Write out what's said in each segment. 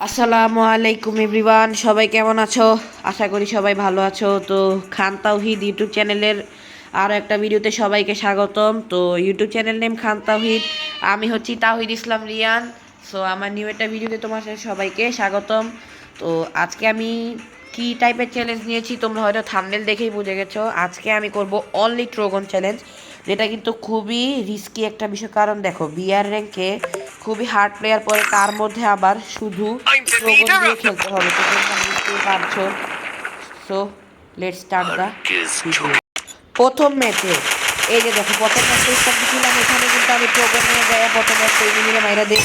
আসসালামু আলাইকুম এভরিওয়ান, সবাই কেমন আছো? আশা করি সবাই ভালো আছো। তো খান তাওহিদ ইউটিউব চ্যানেলের আরও একটা ভিডিওতে সবাইকে স্বাগতম। তো ইউটিউব চ্যানেল নেম খান তাওহিদ, আমি হচ্ছি তাওহিদ ইসলাম রিয়ান। সো আমার নিউ একটা ভিডিওতে তোমার সাথে সবাইকে স্বাগতম। তো আজকে আমি কি টাইপের চ্যালেঞ্জ নিয়েছি তোমরা হয়তো থাম্বনেল দেখেই বুঝে গেছো। আজকে আমি করব অনলি ট্রোগন চ্যালেঞ্জ, যেটা কিন্তু খুবই রিস্কি একটা বিষয়। কারণ দেখো, বিআর র্যাঙ্কে খুবই হার্ড প্লেয়ার পরে, তার মধ্যে আবার শুধু ট্রোগন দিয়ে খেলতে হবে। তো তোমরা বুঝতেই পারছো। So let's start the video. প্রথম ম্যাচে এই যে দেখো, প্রথম ম্যাচে স্টার্ট দিয়েছিলাম, এখানে কিন্তু আমি ট্রোগন নিয়ে যাই প্রথম ম্যাচে এনিমিরে মাইরা দিই।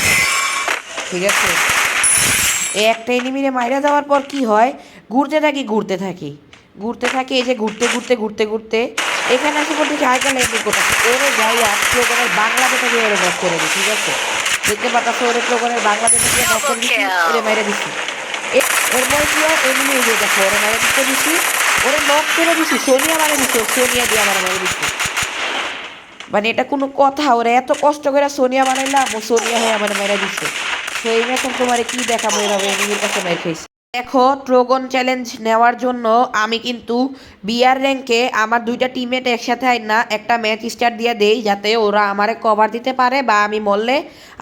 ঠিক আছে, এই একটা এনিমিরে মাইরা যাওয়ার পর কি হয়, ঘুরতে থাকি এই যে ঘুরতে ঘুরতে ঘুরতে ঘুরতে এখানে আসে পর দেখি আইকা ল্যান্ডিং করতেছে। ওরে যাই আর ট্রোগনের বাংলাদেশে গিয়ে ওরে নক করে দিই। ঠিক আছে, দেখতে পাচ্ছ ওরে ট্রোগনের বাংলাদেশে গিয়ে নক করে দিচ্ছি, ওরে মাইরা দিচ্ছি। এরপরে কি হয়, এমনি এই যে দেখো ওরে মাইরা দিতে দিচ্ছি, ওরে নক করে দিচ্ছি, সোনিয়া মারা দিচ্ছে, সোনিয়া দিয়ে আমার মারা দিচ্ছে। মানে এটা কোনো কথা? ওরা এত কষ্ট করে সোনিয়া বানাইলাম, ও সোনিয়া হয়ে আমার মেরা দিচ্ছে। তো এই এখন তোমার কি দেখাবো, এভাবে এনিমির কাছে মেরে খেয়েছি। দেখো, ট্রোগন চ্যালেঞ্জ নেওয়ার জন্য আমি কিন্তু বিআর র্যাঙ্কে আমার দুইটা টিমমেট একসাথে না একটা ম্যাচ স্টার্ট দিয়ে দেই, যাতে ওরা আমারে কভার দিতে পারে বা আমি মরলে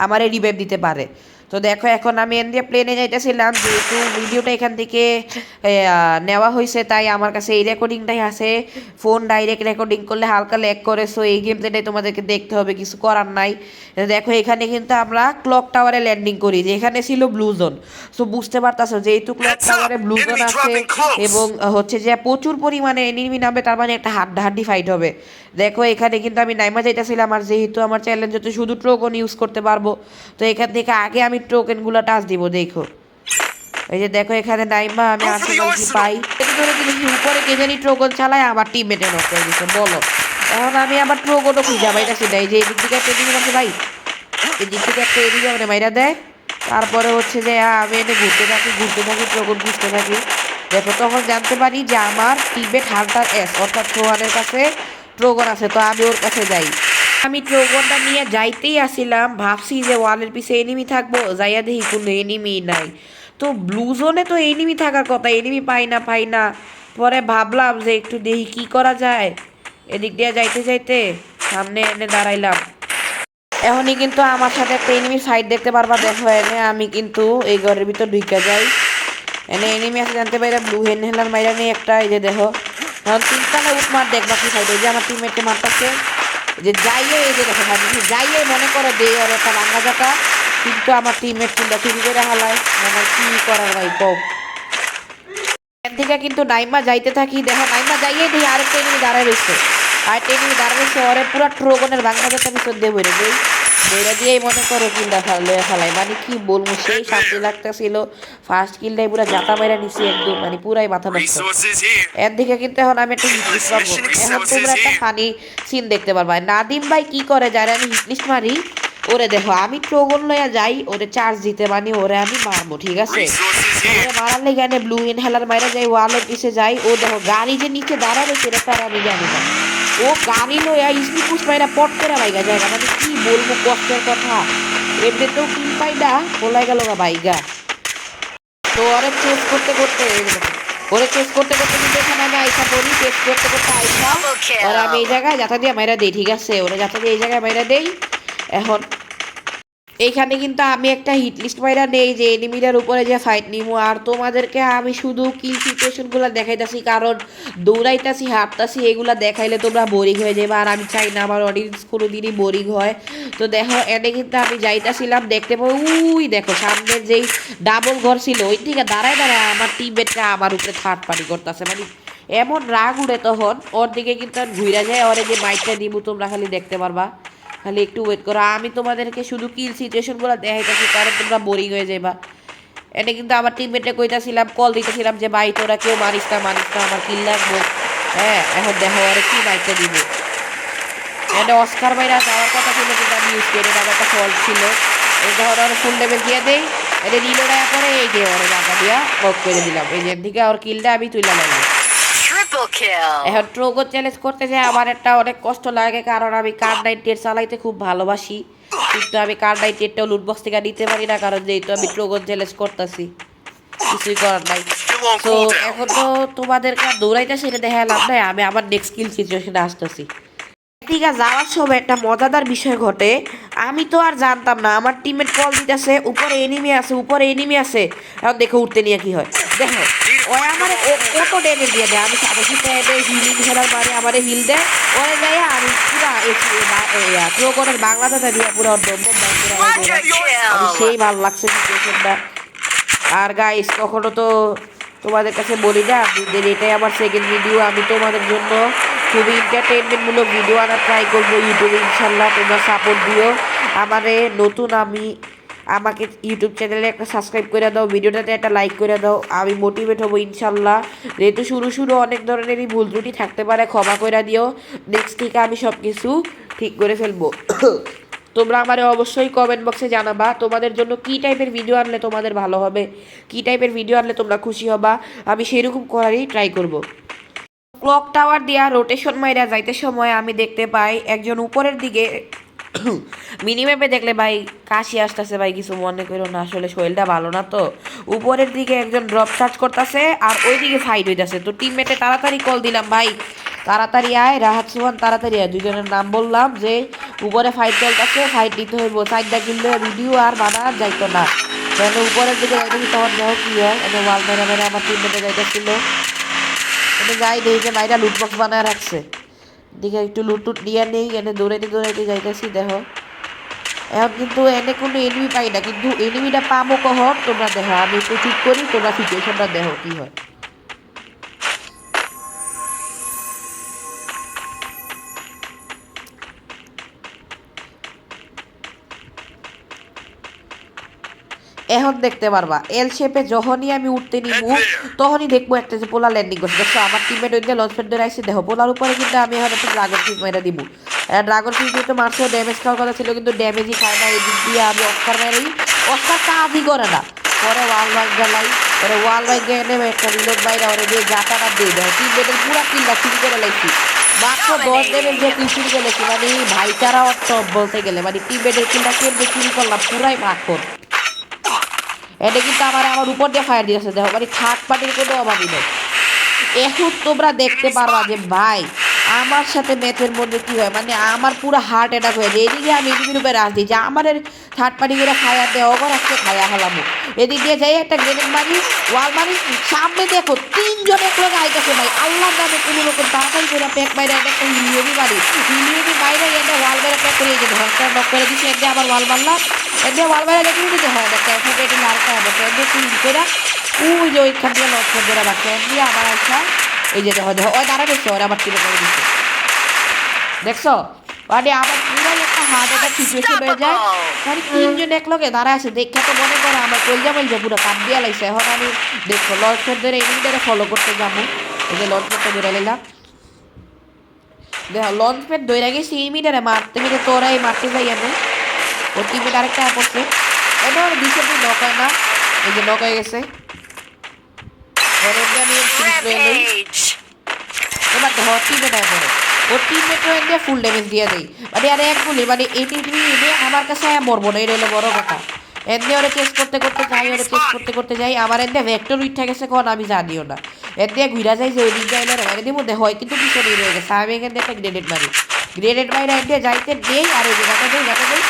আমারে রিভাইভ দিতে পারে। তো দেখো, এখন আমি দিয়ে প্লেনে যাইতেছিলাম, যেহেতু ভিডিওটা এখান থেকে নেওয়া হয়েছে তাই আমার কাছে এই রেকর্ডিংটাই আছে। ফোন ডাইরেক্ট রেকর্ডিং করলে হালকা ল্যাগ করে, সো এই গেম প্লেটাই তোমাদেরকে দেখতে হবে, কিছু করার নাই। দেখো, এখানে কিন্তু আমরা ক্লক টাওয়ারে ল্যান্ডিং করি, যেখানে ছিল ব্লু জোন। সো বুঝতে পারতাছো, যেহেতু ক্লক টাওয়ারে ব্লু জোন আছে এবং হচ্ছে যে প্রচুর পরিমাণে এনিমি নামবে, তার মানে একটা হাড্ডাহাড্ডি ফাইট হবে। দেখো, এখানে কিন্তু আমি নাইমা যাইতেছিলাম, আর যেহেতু আমার চ্যালেঞ্জ হচ্ছে শুধু ট্রোকন ইউজ করতে পারবো, তো এখান থেকে আগে আমি টোকেনগুলো টাচ দিব। দেখো, এই যে দেখো এখানে নাইমা আমি আশেপাশে পাই, ধরে কিন্তু উপরে কে জানি ট্রোকন চালায়, আমার টিমমেটে নক করে দিচ্ছে। বলো, এখন আমি আবার ট্রোকনও খুঁজে পাইতাছি না। এই যে এদিক থেকে একটা এদিকে আছে ভাই, এদিক থেকে একটা এদিকে মানে মাইরা দেয়। তারপরে হচ্ছে যে আমি এনে ঘুরতে থাকি ট্রোকন খুঁজতে থাকি। দেখো, তখন জানতে পারি যে আমার টিমমেট হান্টার এস অর্থাৎ সোহানের কাছে ট্রোগন আছে। তো আমি ওর কাছে যাই। আমি ট্রোগনটা নিয়ে যাইতেই আসিলাম, ভাবছি যে ওয়ালের পিছে এনিমি থাকবো, যাইয়া দেখি কোনো এনিমি নাই। তো ব্লু জোনে তো এনিমি থাকার কথা, এনিমি পাই না। পরে ভাবলাম যে একটু দেখি কি করা যায়। এদিক দিয়ে যাইতে যাইতে সামনে এনে দাঁড়াইলাম। এখনই কিন্তু আমার সাথে একটা এনিমির ফাইট দেখতে পারবা। দেখো, এনে আমি কিন্তু এই ঘরের ভিতর ঢুকে যাই। এনে এনিমি আছে জানতে পারি, ব্লু হেলার মাইরা নেই একটা। এই যে দেখো, এখন তিনতলা উঠমার দেখবা কি ফাইট। এই যে আমার টিমমেটকে মারতেছে, যে যাইয়ে এই যে দেখো যাইয়ে মনে করো দেই আর একটা বাংলা জাতা, কিন্তু আমার টিমমেট কিন্তু চুরি করে হালায়। মানে কি করার ভাই কও। এখান থেকে কিন্তু নাইমা যাইতে থাকি। দেখো, নাইমা যাইয়ে দেখি আরেকটা এনিমি দাঁড়ায় রয়েছে, আরেকটা এনিমি দাঁড়ায় রয়েছে। ওরে পুরো ট্রোগনের বাংলা জাতা ভিতর দিয়ে বইরে দেই, বইরা দিয়েই মনে করো কিলটা ফেলাই। মানে কি বলবো, সেই শান্তি লাগতেছিল। ফার্স্ট কিলটাই পুরো জাতা মেরা নিছি একদম, মানে পুরাই মাথা নষ্ট। এর দিকে কিন্তু এখন আমি একটা হিটলিস্ট পাবো। এখন তোমরা একটা ফানি সিন দেখতে পারবা। নাদিম ভাই কি করে যারে আমি হিটলিস্ট মারি, ওরে দেখো আমি ট্রোগন লইয়া যাই ওরে চার্জ দিতে, মানে ওরে আমি মারবো। ঠিক আছে, ওরে মারার লেগে এনে ব্লু ইনহেলার মাইরা যাই, ওয়ালের পিছে যাই। ও দেখো গাড়ি যে নিচে দাঁড়াবে সেটা তার আমি জানি না। ও গাড়ি লইয়া স্পিকুস মাইরা পট করে বাইগা যায় না। মানে কি বলবো কষ্টের কথা, এমনিতেও কিল পাই না, বলাই গেল গা বাইগা। তো ওরে চেস করতে করতে ওরে চেস করতে করতে কিন্তু এখানে আমি আইসা পড়ি। চেস করতে করতে আইসা ওরা আমি এই জায়গায় যাতা দিয়ে মাইরা দেই। ঠিক আছে, ওরা যাতা দিয়ে এই জায়গায় মাইরা দেই। এখন এইখানে কিন্তু আমি একটা হিট লিস্ট মাইরা নেই যে এনিমিটার উপরে যে ফাইট নিমু। আর তোমাদেরকে আমি শুধু কিল সিচুয়েশনগুলো দেখাইতাছি, কারণ দৌড়াইতাছি হাঁটতাছি এগুলা দেখাইলে তোমরা বোরিং হয়ে যাবে, আর আমি চাই না আমার অডিয়েন্স কোনো দিনই বোরিং হয়। তো দেখো, এনে কিন্তু আমি যাইতাছিলাম, দেখতে পাবো উই দেখো সামনের যেই ডাবল ঘর ছিল ওই থেকে দাঁড়ায় দাঁড়ায় আমার টিমমেটরা আমার উপরে থার্ড পার্টি করতেছে। মানে এমন রাগ উঠে তখন, ওর দিকে কিন্তু আর ঘুরা যায়। ওরে যে মাইকটা দিব তোমরা খালি দেখতে পারবা, খালি একটু ওয়েট করো। আমি তোমাদেরকে শুধু কিল সিচুয়েশনগুলো দেখাইতেছি, কারণ তোমরা বোরিং হয়ে যাবা। এটা কিন্তু আমার টিমমেটে কইতাছিলাম, কল দিতেছিলাম যে ভাই তোরা কেউ মারিস না আমার কিল লাগবো। হ্যাঁ, এখন দেখো আরে কি বাইকটা দিব। এটা অস্কার বাইরা যাওয়ার কথা ছিল, কিন্তু আমি ইউজ করি না, একটা ফল্ট ছিল। এই ধর ওর ফুল লেভেল দিয়ে দেই, এটা রিলোডায় পরে এই যে ওর জায়গা দিয়া লক করে দিলাম। এই যে দিকে ওর কিলটা আমি তুলে নিলাম। এখন ট্রোগন চ্যালেঞ্জ করতে যায় আমার একটা অনেক কষ্ট লাগে, কারণ আমি কার 98 চালাইতে খুব ভালোবাসি। কিন্তু আমি কার্ডাই টেটটাও লুটবক্স থেকে নিতে পারি না, কারণ যেহেতু আমি ট্রোগন চ্যালেঞ্জ করতেছি, কিছুই করার নাই। তো এখন তো তোমাদেরকে দৌড়াইতে সেটা দেখা লাভ নাই, আমি আমার নেক্সট স্কিল সিচুয়েশনে আসতেছি। ঠিক আছে, যাওয়ার সময় একটা মজাদার বিষয় ঘটে। আমি তো আর জানতাম না আমার টিমমেট কল দিতেছে উপরে এনিমি আছে, উপরে এনিমি আছে। এখন দেখো উঠতে নিয়ে কি হয়, দেখো ও আমার কত ড্যামেজ দিয়ে দেয়। আমি সাথে সাথে হিলিং খেলার মানে আমার হিল দেয় ওরে যাই, আমি পুরা প্রোগনের বাংলাতে দিয়ে পুরো আমি সেই ভালো লাগছে সিচুয়েশনটা। আর গাইস কখনো তো তোমাদের কাছে বলি না যে এটাই আমার সেকেন্ড ভিডিও, আমি তোমাদের জন্য খুবই এন্টারটেইনমেন্টমূলক ভিডিও আনার ট্রাই করবো ইউটিউবে। ইনশাল্লাহ তোমরা সাপোর্ট দিও আমারে। নতুন আমাকে ইউটিউব চ্যানেলে একটা সাবস্ক্রাইব করে দাও, ভিডিওটাতে একটা লাইক করে দাও, আমি মোটিভেট হবো ইনশাল্লাহ। যেহেতু শুরু অনেক ধরনেরই ভুল ত্রুটি থাকতে পারে, ক্ষমা করে দিও। নেক্সট থেকে আমি সব কিছু ঠিক করে ফেলবো। তোমরা আমার অবশ্যই কমেন্ট বক্সে জানাবা তোমাদের জন্য কী টাইপের ভিডিও আনলে তোমাদের ভালো হবে, কী টাইপের ভিডিও আনলে তোমরা খুশি হবা, আমি সেরকম করারই ট্রাই করব। ক্লক টাওয়ার দিয়া রোটেশন মাইরা যাইতে সময় আমি দেখতে পাই একজন উপরের দিকে মিনিম্যাপে দেখলে ভাই কাশি আসতেছে, ভাই কিছু মনে করো না, আসলে শরীরটা ভালো না। তো উপরের দিকে একজন ড্রপ চার্জ করতেছে আর ওই দিকে ফাইট হইতেছে। তো টিমমেটে তাড়াতাড়ি কল দিলাম, ভাই তাড়াতাড়ি আয়, রাহাত সুহান তাড়াতাড়ি আয়। দুজনের নাম বললাম যে উপরে ফাইট চলতেছে, ফাইট নিতে হইব, সাইডটা কিনলে ভিডিও আর বানা যাইতো না। তাহলে উপরের দিকে যাইতেছি, তখন দেখো কি হয়, এনে ওয়াল মেরে মেরে আমার টিমমেটে যাইতেছিল। এনে যাই দেখি যে ভাইরা লুটবক্স বানায় রাখছে, দেখে একটু লুটুট নিয়ে নেই। এনে দৌড়াইতে যাইতেছি, দেখো এখন কিন্তু এনে কোনো এনিমি পাই না, কিন্তু এনিমিটা পাবো কখন তোমরা দেখো। আমি একটু ঠিক করি, তোমরা সিচুয়েশনটা দেখো কি হয়। এখন দেখতে পারবা এল শেপে যখনই আমি উঠতে নিব তখনই দেখবো একটা যে পোলা ল্যান্ডিং করছে। দেখছো আমার টিমমেট ওই লঞ্চ প্যাড ধরে আসছে, দেখো পোলার উপরে কিন্তু আমি এখন একটা ড্রাগন ফিস মেরে দিব। ড্রাগন ফিস দিয়ে তো মারছেও, ড্যামেজ খাওয়ার কথা ছিল কিন্তু ড্যামেজই খায় না। এদিক দিয়ে আমি অস্কার মেরেই, অস্কার কাজই করে না। পরে ওয়াল বাইক জ্বালাই, পরে ওয়াল বাইক এনে একটা রিলোড বাইরে ওরে দিয়ে গাটাটা দিয়ে দেয়। টিমমেটের পুরা কিল্লা চুরি করে লাইছি, মাত্র 10 ড্যামেজ দিয়ে কিল চুরি করে লেছি। মানে ভাইচারা অর্থ বলতে গেলে মানে টিমমেটের কিল্লা কেমনে চুরি করলাম পুরাই মাখন। এটা কিন্তু আমার উপর দিয়ে ফায়ার দিয়েছে, দেখো মানে থার্ড পার্টির কোনো অভাবই নেই। এখন তোমরা দেখতে পারবা যে ভাই আমার সাথে ম্যাচের মধ্যে কি হয়, মানে আমার পুরো হার্ট অ্যাটাক হয়ে যায়। এদিকে আমি এদিকে রূপে রাজ দিই যে আমার থার্ড পার্টি করে ফায়ার দেওয়া ওপর আজকে খাইয়া হলাম। এদিক দিয়ে যাই একটা গ্রেনেড মারি, ওয়াল মারি, সামনে দেখো 3 জন এক লোক আইতেছে। ভাই আল্লাহ জানে কোনো রকম তাড়াতাড়ি করে প্যাক মাইরা একটা হিলিওবি মারি, হিলিওবি মাইরা এনে ওয়াল মেরে প্যাক করে দিয়েছে, ঘরটা নক করে দিচ্ছি। এনে আবার ওয়াল মারলাম, এনে ওয়াল মেরে দেখে দিতে হয় একটা এখন এটা লালটা হবে। এনে ক্লিন করে ওই যে ওইখান থেকে লস করে দেওয়া বাচ্চা এমনি আমার আইসা এই যে দেখো দেখো ওই দাঁড়া দেখছো ওরা আবার কিনে করে দিচ্ছে, দেখছো মানে আমার পুরো একটা হার্ট অ্যাটাক সিচুয়েশন হয়ে যায়। মানে 3 জন এক লগে দাঁড়ায় আছে, দেখে তো মনে করো আমার কলজা মলজা পুরো কাপ দিয়ে লাইছে। এখন আমি দেখো লঞ্চ প্যাড ধরে এনিমিটারে ফলো করতে যাবো, এই যে লঞ্চ প্যাডটা ধরে নিলাম। দেখো লঞ্চ প্যাড ধরে গেছি এনিমিটারে মারতে মেরে তোরাই মারতে যাই আমি। ওর টিমমেট আরেকটা পড়ছে, এবার বিশেষ নক হয় না, এই যে নক হয়ে গেছে। এবার দেখো টিমমেট আয় পড়ে, ওর টিমমেটও এনে ফুল ড্যামেজ দিয়ে দেয়। মানে আর এক গুলি মানে 83 এনে আমার কাছে মরবো না, এটা হলো বড় কথা। এনে ওরা চেস করতে করতে যাই, ওরা চেস করতে করতে যাই, আমার এনে ভেক্টর উঠে গেছে কখন আমি জানিও না। এনে ঘুরা যাই যে ওই দিক যাইলে বাইরে দিব হয় কিন্তু পিছনে রয়ে গেছে। আমি এখানে একটা গ্রেনেড মারি, গ্রেনেড মারি এনে যাইতে নেই আর ওই জায়গাটা দেই যাতে দেই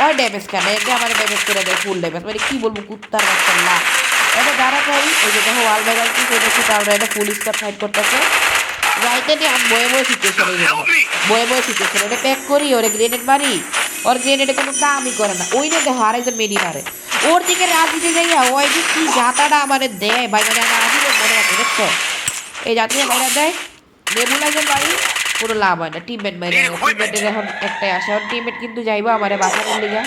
ওই ড্যামেজ কেন এনে আমার ড্যামেজ করে দেয় ফুল ড্যামেজ। মানে কি বলবো কুত্তার বাচ্চা না। এটা যারা চাই ওই যে দেখো ওয়াল বাইরে কি করেছি, তারপরে একটা ফুল স্কোয়াড ফাইট করতেছে। রাইতে নিয়ে আমি বয়ে সিচুয়েশন বয়ে সিচুয়েশন ওটা প্যাক করি, ওরে গ্রেনেড মারি, ওর গ্রেনেডে কোনো কামই করে না। ওই না দেখো আরেকজন মেডি মারে, ওর দিকে রাজ দিতে যাইয়া ওই যে কি জাতাটা আমাদের দেয় ভাই, মানে আমার আজীবন মনে রাখে। দেখছো এই জাতীয় বাইরে দেয় নেবুলাইজার বাড়ি, কোনো লাভ হয় না। টিমমেট বাইরে টিমমেটের এখন একটাই আসে, এখন টিমমেট কিন্তু যাইবো আমার বাঁচানোর লিগা।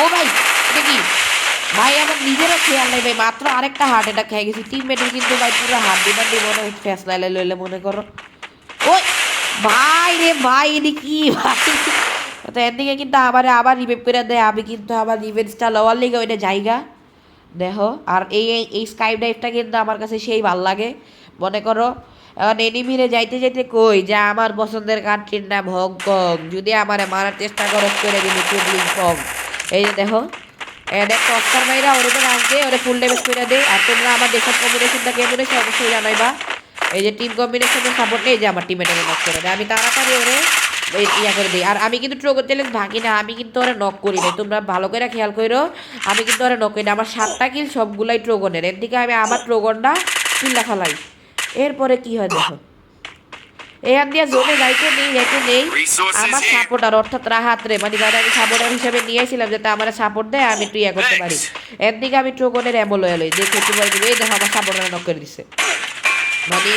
ও ভাই এটা কি ভাই আমার নিজেরও খেয়াল নেই ভাই, মাত্র আরেকটা হার্ট অ্যাটাক খেয়ে গেছি। টিমমেটের কিন্তু ভাই পুরো হার্ট ডিমান্ডি মনে হচ্ছে ফেস লাইলে লইলে মনে করো। ওই ভাই রে ভাই এদি কি ভাই, তো এদিকে কিন্তু আবার রিভাইভ করে দেয়। আমি কিন্তু আবার রিভেঞ্জটা লওয়ার লিগে ওইটা জায়গা দেখো। আর এই স্কাই ডাইভটা কিন্তু আমার কাছে সেই ভাল লাগে। মনে করো এখন এনিমিরে যাইতে যাইতে কই যে আমার পছন্দের কান্ট্রির নাম হংকং, যদি আমারে মারার চেষ্টা করো করে দিবি চুবলিং পং। এই যে দেখো একটা অস্কার মাইরা ওর উপরে আসবে, ওরে ফুল ড্যামেজ করে দেয়। আর তোমরা আমার দেশের কম্বিনেশনটা কেমন হয়েছে অবশ্যই জানাইবা। এই যে টিম কম্বিনেশনের সাপোর্ট নেই, যে আমার টিমে নক করে দেয়, আমি তাড়াতাড়ি ওরে ইয়া করে দিই। আর আমি কিন্তু ট্রোগো চ্যালেঞ্জ ভাগি না, আমি কিন্তু ওরা নক করি নাই, তোমরা ভালো করে খেয়াল করো। আমি কিন্তু ওরা নক করি না, আমার 7টা কিল সবগুলাই ট্রোগনের। এর দিকে আমি আবার ট্রোগনটা কিল্লা ফেলাই। এরপরে কি হয় দেখো, এখান দিয়ে জোনে যাইতে নেই আমার সাপোর্টার অর্থাৎ রাহাত রে, মানে যারা আমি সাপোর্টার হিসেবে নিয়েছিলাম যাতে আমার সাপোর্ট দেয় আমি একটু ইয়া করতে পারি। এর দিকে আমি ট্রোগনের এমন লয়ালই দেখে একটু বলে দিবে, এই দেখো আমার সাপোর্টার নক করে দিছে। মানে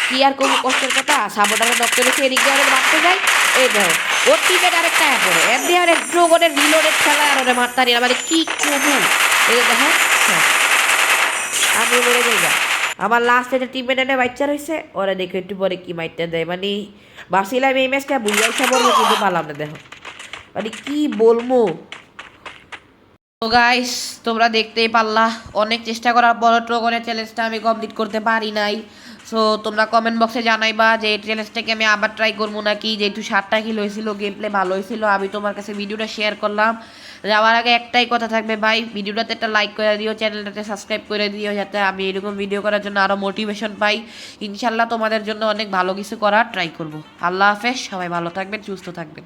কি আর কোনো কষ্টের কথা, সাপোর্টারে নক করেছে, এদিক দিয়ে ওদের মারতে যায়। এই দেখো ওর টিমে আরেকটা এক করে এর দিয়ে আরেক ট্রোগনের রিলোডেড খেলা আর ওরে মারতারি, মানে কি করবো। এই যে দেখো আমি মরে যাই না, আমার লাস্ট একটা টিমমেট এনে বাচ্চা রয়েছে, ওরা দেখে একটু পরে কি মাইটটা দেয়। মানে ভাবছিলাম এই ম্যাচটা বুঝাইছে বলবো, কিন্তু পারলাম না। দেখো মানে কি বলবো। তো গাইস তোমরা দেখতেই পারলা, অনেক চেষ্টা করার পর ট্রোগনের চ্যালেঞ্জটা আমি কমপ্লিট করতে পারি নাই। সো তোমরা কমেন্ট বক্সে জানাইবা যে এই চ্যালেঞ্জটাকে আমি আবার ট্রাই করবো নাকি, যেহেতু 7টা কিল হয়েছিল, গেম প্লে ভালো হয়েছিল, আমি তোমার কাছে ভিডিওটা শেয়ার করলাম। যাওয়ার আগে একটাই কথা থাকবে ভাই, ভিডিওটাতে একটা লাইক করে দিও, চ্যানেলটাতে সাবস্ক্রাইব করে দিও, যাতে আমি এরকম ভিডিও করার জন্য আরও মোটিভেশন পাই। ইনশাল্লাহ তোমাদের জন্য অনেক ভালো কিছু করার ট্রাই করব। আল্লাহ হাফেজ, সবাই ভালো থাকবেন, সুস্থ থাকবেন।